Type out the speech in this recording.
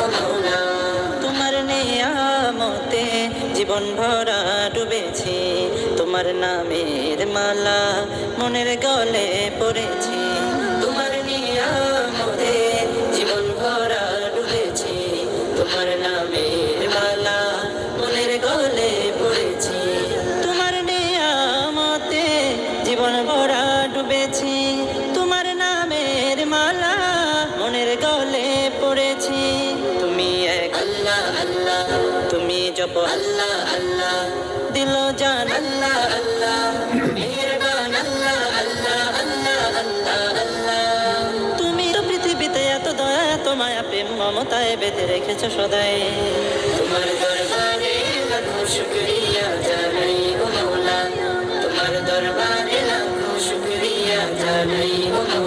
ও মাওলা। তোমার নিয়ামতে জীবন ভরা ডুবেছি, তোমার নামের মালা মনের গলে পড়েছি। তোমার নিয়ামতে জীবন ভরা ডুবেছি, তোমার নামের মালা মনের গলে পড়েছি। তোমার নিয়ামতে জীবন ভরা ডুবেছি, তোমার নামের মালা মনের গলে পড়েছি। তুমি এক আল্লাহ আল্লাহ, তুমি জপ আল্লাহ আল্লাহ, দিল জান আল্লাহ আল্লাহ, মেহেরবান আল্লাহ আল্লাহ আল্লাহ আল্লাহ আল্লাহ। তুমি তো পৃথিবীতে এত দয়া, এত মায়া, প্রেম, মমতায় বেঁধে রেখেছো সদাই। তোমার দরবারে লাখো শুকরিয়া জানাই ও মাওলা, তোমার দরবারে লাখো শুকরিয়া জানাই ও মাওলা।